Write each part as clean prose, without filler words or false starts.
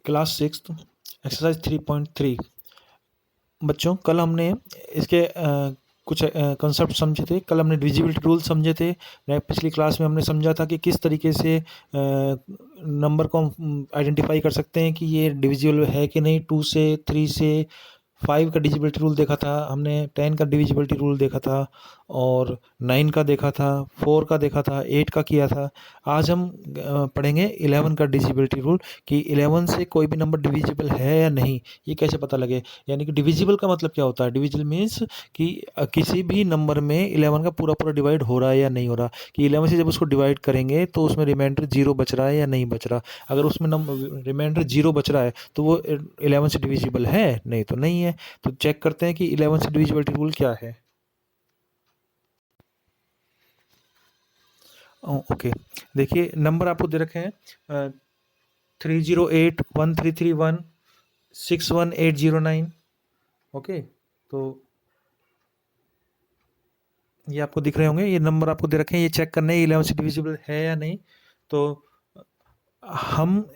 Class 6 exercise 3.3। बच्चों, कल हमने इसके कुछ कंसेप्ट समझे थे। कल हमने डिविजिबिलिटी रूल समझे थे। पिछली क्लास में हमने समझा था कि किस तरीके से नंबर को हम आइडेंटिफाई कर सकते हैं कि ये डिविजिबल है कि नहीं। 2 से, 3 से, 5 का डिविजिबिलिटी रूल देखा था हमने, 10 का डिविजिबिलिटी रूल देखा था, और 9 का देखा था, 4 का देखा था, 8 का किया था। आज हम पढ़ेंगे 11 का डिविजिबिलिटी रूल कि 11 से कोई भी नंबर डिविजिबल है या नहीं, ये कैसे पता लगे। यानी कि डिविजिबल का मतलब क्या होता है। डिविजिबल मीन्स कि किसी भी नंबर में 11 का पूरा पूरा डिवाइड हो रहा है या नहीं हो रहा, कि 11 से जब उसको डिवाइड करेंगे तो उसमें रिमाइंडर 0 बच रहा है या नहीं बच रहा। अगर उसमें नंबर रिमाइंडर 0 बच रहा है तो वो 11 से डिविजिबल है, नहीं तो नहीं है। तो चेक करते हैं कि 11 से डिविजिबिलिटी रूल क्या है। ओके, देखिए नंबर आपको दे रखे हैं 3081331 61809। ओके, तो ये आपको दिख रहे होंगे, ये नंबर आपको दे रखे हैं। ये चेक करना है 11 से डिविजिबल है या नहीं। तो हम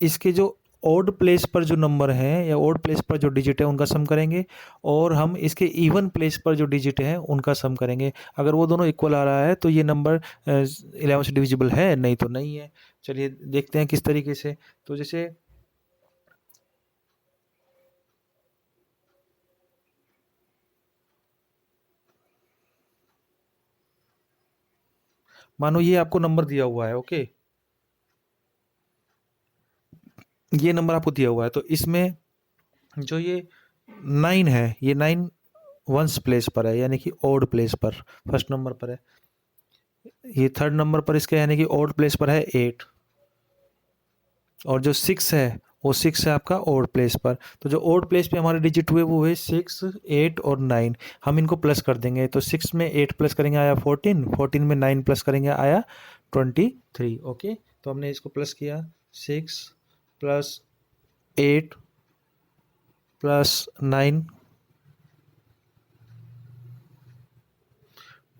इसके जो ऑड प्लेस पर जो नंबर हैं या ऑड प्लेस पर जो डिजिट है उनका सम करेंगे, और हम इसके इवन प्लेस पर जो डिजिट है उनका सम करेंगे। अगर वो दोनों इक्वल आ रहा है तो ये नंबर 11 से डिविजिबल है, नहीं तो नहीं है। चलिए देखते हैं किस तरीके से। तो जैसे मानो ये आपको नंबर दिया हुआ है। ओके, ये नंबर आपको दिया हुआ है, तो इसमें जो ये 9 है, ये 9 वंस प्लेस पर है, यानी कि ऑड प्लेस पर फर्स्ट नंबर पर है। ये थर्ड नंबर पर इसके यानी कि ऑड प्लेस पर है 8, और जो 6 है वो 6 है आपका ऑड प्लेस पर। तो जो ऑड प्लेस पे हमारे डिजिट हुए वो हुए 6, 8 और 9। हम इनको प्लस कर देंगे, तो 6 में 8 प्लस करेंगे आया 14, 14 में 9 प्लस करेंगे आया 23। ओके, तो हमने इसको प्लस किया, 6 प्लस 8 प्लस 9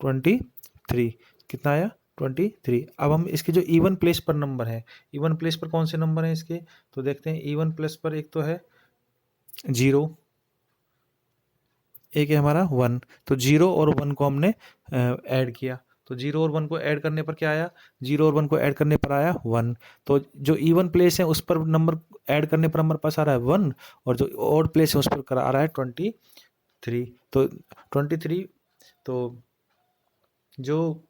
23, कितना आया 23। अब हम इसके जो इवन प्लेस पर नंबर है, इवन प्लेस पर कौन से नंबर हैं इसके, तो देखते हैं। इवन प्लेस पर एक तो है 0, एक है हमारा 1। तो 0 और 1 को हमने ऐड किया, तो 0 और 1 को ऐड करने पर क्या आया, 0 और 1 को ऐड करने पर आया 1। तो जो इवन प्लेस है उस पर नंबर ऐड करने पर हमारे पास आ रहा है 1, और जो ऑड प्लेस है उस पर आ रहा है 23। तो 23, तो जो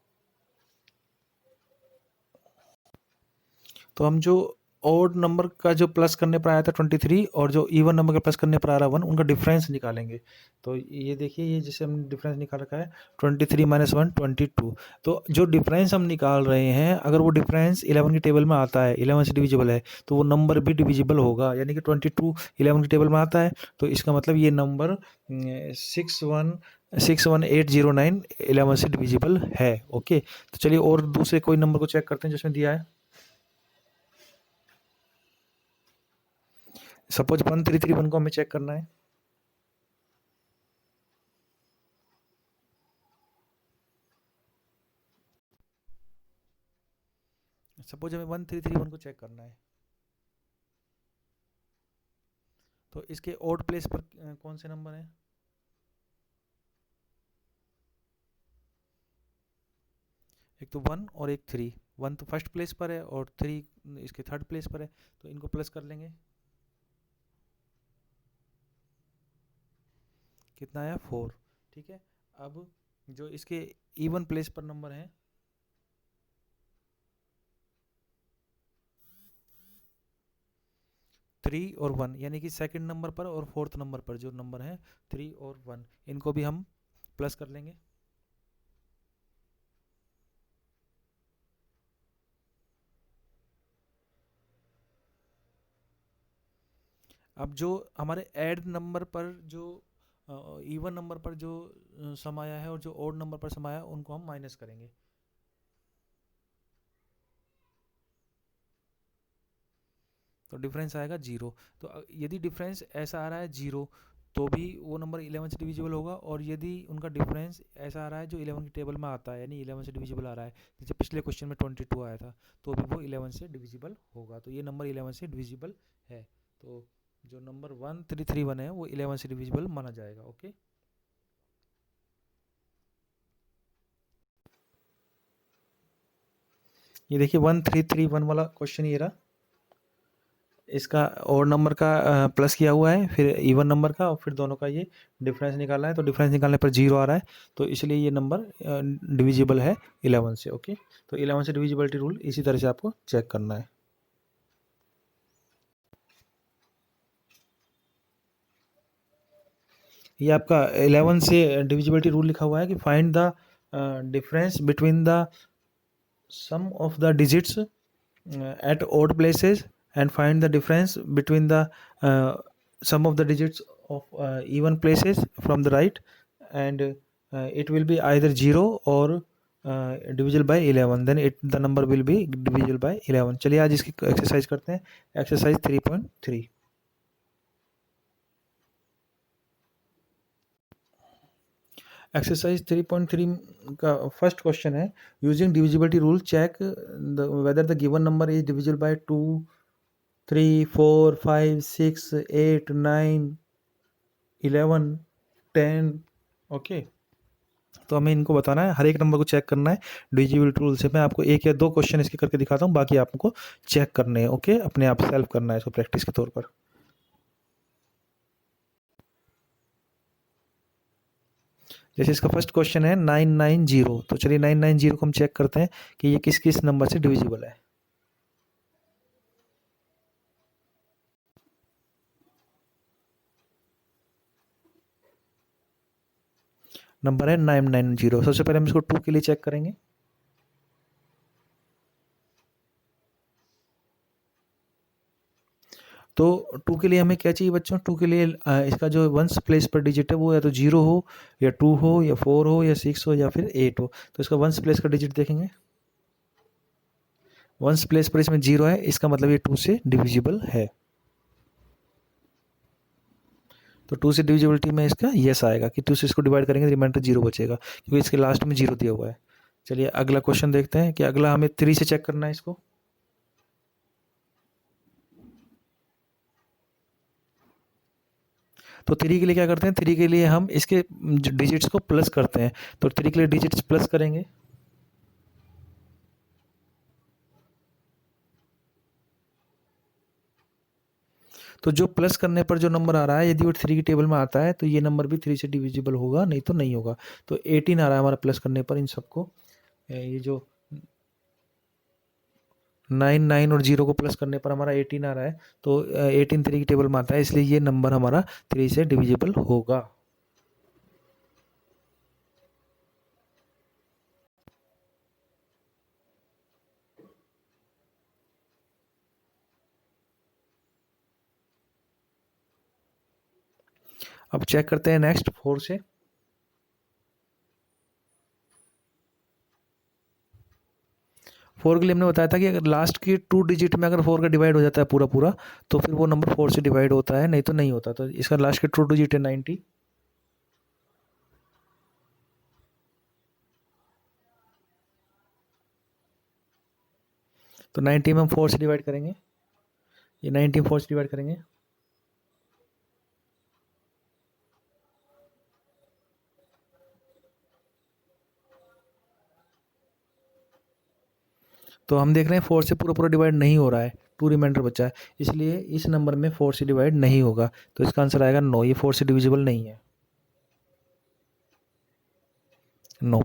तो हम जो ऑड नंबर का जो प्लस करने पर आया था 23, और जो इवन नंबर का प्लस करने पर आ रहा है 1, उनका डिफरेंस निकालेंगे। तो ये देखिए, ये जिसे हमने डिफरेंस निकाल रखा है 23 माइनस 1 22। तो जो डिफरेंस हम निकाल रहे हैं, अगर वो डिफरेंस 11 की टेबल में आता है, 11 से डिविजिबल है, तो वो नंबर भी डिविजिबल होगा। यानी कि 22 11 की टेबल में आता है, तो इसका मतलब ये नंबर 61809 11 से डिविजिबल है। ओके, तो चलिए और दूसरे कोई नंबर को चेक करते हैं जिसमें दिया है। सपोज 1331 को हमें चेक करना है। सपोज हमें 1331 को चेक करना है, तो इसके ऑड प्लेस पर कौन से नंबर हैं। एक तो 1 और एक 3। 1 तो फर्स्ट प्लेस पर है और 3 इसके थर्ड प्लेस पर है, तो इनको प्लस कर लेंगे। कितना आया 4। ठीक है, अब जो इसके इवन प्लेस पर नंबर हैं, 3 और 1, यानी कि सेकंड नंबर पर और फोर्थ नंबर पर जो नंबर हैं 3 और 1, इनको भी हम प्लस कर लेंगे। अब जो हमारे ऐड नंबर पर जो इवन नंबर पर जो सम आया है और जो ओड नंबर पर सम आया है, उनको हम माइनस करेंगे। तो डिफरेंस आएगा 0। तो यदि डिफरेंस ऐसा आ रहा है 0, तो भी वो नंबर 11 से डिविजिबल होगा। और यदि उनका डिफरेंस ऐसा आ रहा है जो 11 की टेबल में आता है, यानी 11 से डिविजिबल आ रहा है, जैसे पिछले क्वेश्चन में 22 आया था, तो भी वो 11 से डिविजिबल होगा। तो ये नंबर 11 से डिविजिबल है। तो जो नंबर 1331 है वो 11 से डिविजिबल माना जाएगा। ओके, ये देखिए 1331 वाला क्वेश्चन ये रहा। इसका और नंबर का प्लस किया हुआ है, फिर इवन नंबर का, और फिर दोनों का ये डिफरेंस निकालना है। तो डिफरेंस निकालने पर 0 आ रहा है, तो इसलिए ये नंबर डिविजिबल है 11 से। ओके, तो 11 से डिविजिबिलिटी रूल इसी तरह से आपको चेक करना है। ये आपका 11 से डिविजिबिलिटी रूल लिखा हुआ है कि find the difference between the sum of the digits at odd places and find the difference between the sum of the digits of even places from the right, and it will be either 0 or divisible by 11, then the number will be divisible by 11। चलिए आज इसकी exercise करते हैं, exercise 3.3। Exercise 3.3 का first question है, using divisibility rule check whether the given number is divisible by 2, 3, 4, 5, 6, 8, 9, 11, 10। Okay, तो हमें इनको बताना है, हर एक नंबर को चेक करना है डिविजिबिलिटी रूल से। मैं आपको एक या दो क्वेश्चन इसके करके दिखाता हूँ, बाकी आपको चेक करने हैं। ओके, अपने आप सेल्फ करना है इसको प्रैक्टिस के तौर पर। जैसे इसका फर्स्ट क्वेश्चन है 990, तो चलिए 990 को हम चेक करते हैं कि ये किस किस नंबर से डिविजिबल है। नंबर है 990। सबसे पहले हम इसको 2 के लिए चेक करेंगे। तो 2 के लिए हमें क्या चाहिए बच्चों? 2 के लिए इसका जो वंस प्लेस पर डिजिट है वो या तो 0 हो, या 2 हो, या 4 हो, या 6 हो, या फिर 8 हो। तो इसका वंस प्लेस का डिजिट देखेंगे, वंस प्लेस पर इसमें 0 है, इसका मतलब ये 2 से डिविजिबल है। तो 2 से डिविजिबिलिटी में इसका यस आएगा कि 2 से इसको डिवाइड करेंगे तो रिमाइंडर 0 बचेगा, क्योंकि इसके लास्ट में 0 दिया हुआ है। चलिए अगला क्वेश्चन देखते हैं कि अगला हमें 3 से चेक करना है इसको। तो 3 के लिए क्या करते हैं? 3 के लिए हम इसके डिजिट्स को प्लस करते हैं। तो 3 के लिए डिजिट्स प्लस करेंगे, तो जो प्लस करने पर जो नंबर आ रहा है, यदि वो 3 की टेबल में आता है तो ये नंबर भी 3 से डिविजिबल होगा, नहीं तो नहीं होगा। तो 18 आ रहा है हमारा प्लस करने पर इन सबको। ये जो 9, 9 और 0 को प्लस करने पर हमारा 18 आ रहा है। तो 18 3 की टेबल में आता है, इसलिए ये नंबर हमारा 3 से डिविजिबल होगा। अब चेक करते हैं नेक्स्ट 4 से। 4 के लिए हमने बताया था कि अगर लास्ट की 2 डिजिट में अगर 4 का डिवाइड हो जाता है पूरा पूरा, तो फिर वो नंबर 4 से डिवाइड होता है, नहीं तो नहीं होता। तो इसका लास्ट की 2 डिजिट है 90। तो 90 में हम 4 से डिवाइड करेंगे, ये 90 4 से डिवाइड करेंगे, तो हम देख रहे हैं 4 से पूरा पूरा डिवाइड नहीं हो रहा है, 2 रिमाइंडर बचा है, इसलिए इस नंबर में 4 से डिवाइड नहीं होगा। तो इसका आंसर आएगा नो, ये 4 से डिविजिबल नहीं है, नो।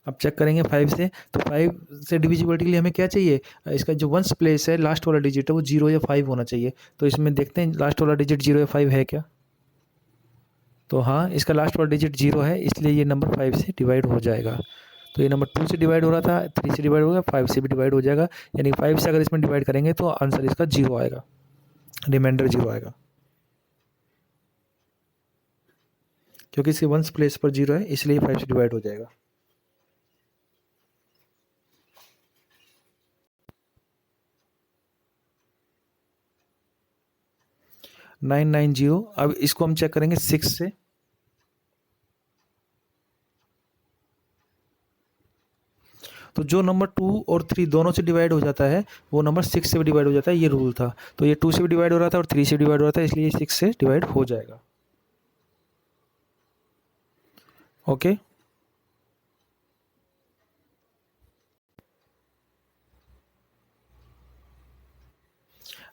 अब चेक करेंगे 5 से। तो 5 से डिविजिबिलिटी के लिए हमें क्या चाहिए? इसका जो वंस प्लेस है, लास्ट वाला डिजिट है, वो 0 या 5 होना चाहिए। तो इसमें देखते हैं लास्ट वाला डिजिट 0 या 5 है क्या। तो हाँ, इसका लास्ट वाला डिजिट 0 है, इसलिए ये नंबर 5 से डिवाइड हो जाएगा। तो ये नंबर 2 से डिवाइड हो रहा था, 3 से डिवाइड हो गया, 5 से भी डिवाइड हो जाएगा। यानी 5 से अगर इसमें डिवाइड करेंगे तो आंसर इसका 0 आएगा, रिमाइंडर 0 आएगा। क्योंकि इसके वंस प्लेस पर 0 है इसलिए 5 से डिवाइड हो जाएगा। नाइन 990। अब इसको हम चेक करेंगे 6 से। तो जो नंबर 2 और 3 दोनों से डिवाइड हो जाता है वो नंबर 6 से भी डिवाइड हो जाता है, ये रूल था। तो ये 2 से भी डिवाइड हो रहा था और 3 से डिवाइड हो रहा था, इसलिए 6 से डिवाइड हो जाएगा। ओके।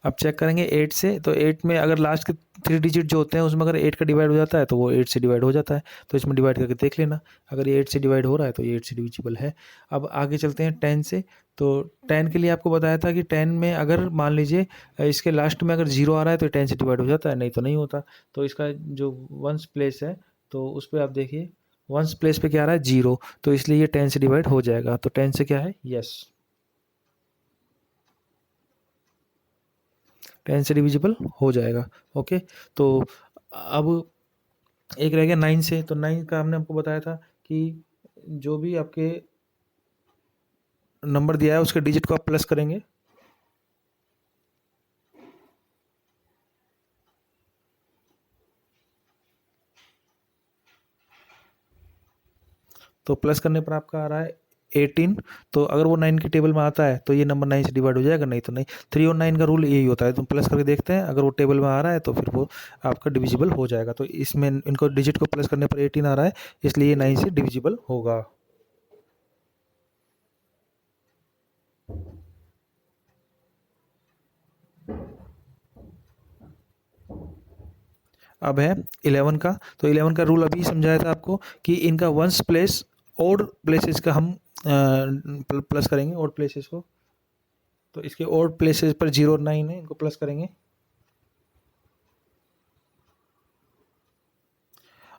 अब चेक करेंगे 8 से। तो 8 में अगर लास्ट के 3 डिजिट जो होते हैं उसमें अगर 8 का डिवाइड हो जाता है तो वो 8 से डिवाइड हो जाता है। तो इसमें डिवाइड करके देख लेना, अगर ये 8 से डिवाइड हो रहा है तो ये 8 से डिविजिबल है। अब आगे चलते हैं 10 से। तो 10 के लिए आपको बताया था कि 10 में अगर मान लीजिए इसके लास्ट में अगर 0 आ रहा है तो 10 से डिवाइड हो जाता है, नहीं तो नहीं होता। तो इसका जो वंस प्लेस है तो उस पर आप देखिए वंस प्लेस पे क्या आ रहा है 0, तो इसलिए ये 10 से डिवाइड हो जाएगा। तो 10 से क्या है यस, 10 से डिविजिबल हो जाएगा। ओके। तो अब एक रह गया 9 से। तो 9 का हमने आपको बताया था कि जो भी आपके नंबर दिया है उसके डिजिट को आप प्लस करेंगे। तो प्लस करने पर आपका आ रहा है 18। तो अगर वो 9 के टेबल में आता है तो ये नंबर 9 से डिवाइड हो जाएगा, नहीं तो नहीं। 3 और 9 का रूल यही होता है, तो प्लस करके देखते हैं, अगर वो टेबल में आ रहा है तो फिर वो आपका डिविजिबल हो जाएगा। तो इसमें इनको डिजिट को प्लस करने पर 18 आ रहा है, इसलिए ये 9 से डिविजिबल होगा। अब है 11 का। तो 11 का रूल अभी समझाया था आपको कि इनका वंस प्लेस और प्लेसेस का हम प्लस करेंगे, और प्लेसेस को। तो इसके और प्लेसेस पर 0 और 9 है, इनको प्लस करेंगे।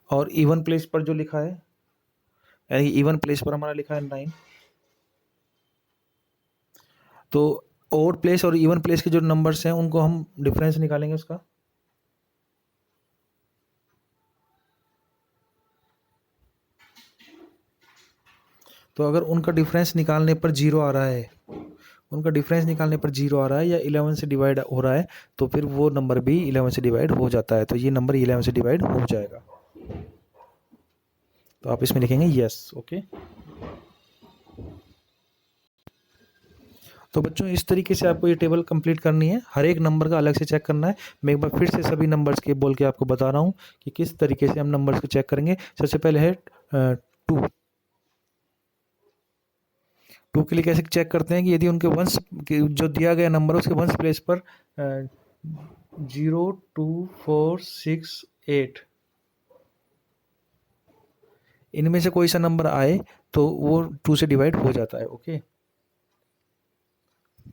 और इवन प्लेस पर जो लिखा है, यानी इवन प्लेस पर हमारा लिखा है 9। तो और प्लेस और इवन प्लेस के जो नंबर्स हैं उनको हम डिफरेंस निकालेंगे उसका। तो अगर उनका डिफरेंस निकालने पर 0 आ रहा है, उनका डिफरेंस निकालने पर 0 आ रहा है या 11 से डिवाइड हो रहा है, तो फिर वो नंबर भी 11 से डिवाइड हो जाता है। तो ये नंबर 11 से डिवाइड हो जाएगा। तो आप इसमें लिखेंगे यस। ओके। तो बच्चों इस तरीके से आपको ये टेबल कंप्लीट करनी है, हर एक नंबर का अलग से चेक करना है। मैं एक बार फिर से सभी नंबर्स के बोल के आपको बता रहा हूँ कि किस तरीके से हम नंबर्स को चेक करेंगे। सबसे पहले है 2। 2 के लिए कैसे चेक करते हैं कि यदि उनके वंस जो दिया गया नंबर उसके वंस प्लेस पर 0 2 4 6 8 इनमें से कोई सा नंबर आए तो वो 2 से डिवाइड हो जाता है। ओके।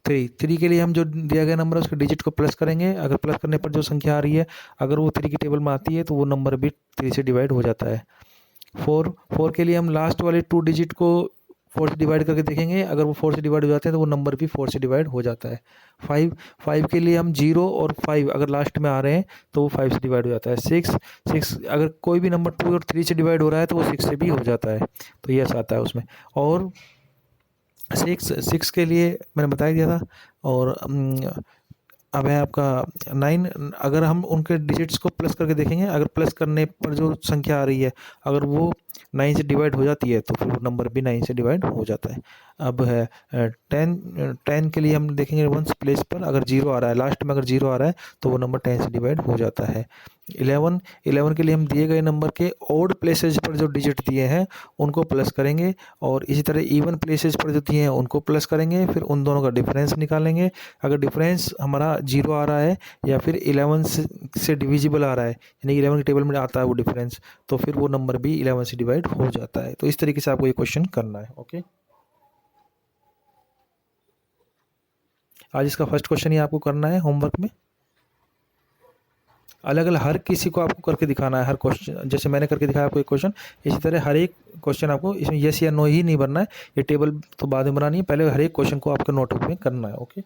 3 के लिए हम जो दिया गया नंबर है उसके डिजिट को प्लस करेंगे, अगर प्लस करने पर जो संख्या आ रही है अगर वो 3 की टेबल में आती है तो वो नंबर भी 3 से डिवाइड हो जाता है। 4 के लिए हम लास्ट वाले 2 डिजिट को 4 से डिवाइड करके देखेंगे, अगर वो 4 से डिवाइड हो जाते हैं तो वो नंबर भी 4 से डिवाइड हो जाता है। 5 के लिए हम 0 और 5 अगर लास्ट में आ रहे हैं तो वो 5 से डिवाइड हो जाता है। 6 अगर कोई भी नंबर 2 और 3 से डिवाइड हो रहा है तो वो 6 से भी हो जाता है। तो यस आता है उसमें। और 6 के लिए मैंने बता दिया था। और अब है आपका 9। अगर हम उनके डिजिट्स को प्लस करके देखेंगे, अगर प्लस करने पर जो संख्या आ रही है अगर वो 9 से डिवाइड हो जाती है तो फिर वो नंबर भी 9 से डिवाइड हो जाता है। अब है 10 के लिए हम देखेंगे वंस प्लेस पर अगर 0 आ रहा है, लास्ट में अगर 0 आ रहा है तो वो नंबर 10 से डिवाइड हो जाता है। 11 के लिए हम दिए गए नंबर के ऑड प्लेसेस पर जो डिजिट दिए हैं उनको प्लस करेंगे, और इसी तरह इवन प्लेसेस पर जो दिए हैं उनको प्लस करेंगे, फिर उन दोनों का डिफरेंस निकालेंगे। अगर डिफरेंस हमारा 0 आ रहा है या फिर 11 से डिविजिबल आ रहा है, यानी 11 के टेबल में आता है वो डिफरेंस, तो फिर वो नंबर भी 11 से डिवाइड हो जाता है। तो इस तरीके से आपको ये क्वेश्चन करना है। ओके। आज इसका फर्स्ट क्वेश्चन ही आपको करना है होमवर्क में। अलग अलग हर किसी को आपको करके दिखाना है, हर क्वेश्चन जैसे मैंने करके दिखाया आपको एक क्वेश्चन, इसी तरह हर एक क्वेश्चन आपको इसमें यस या नो ही नहीं भरना है। ये टेबल तो बाद में बनानी है, पहले हर एक क्वेश्चन को आपके नोटबुक में करना है। ओके।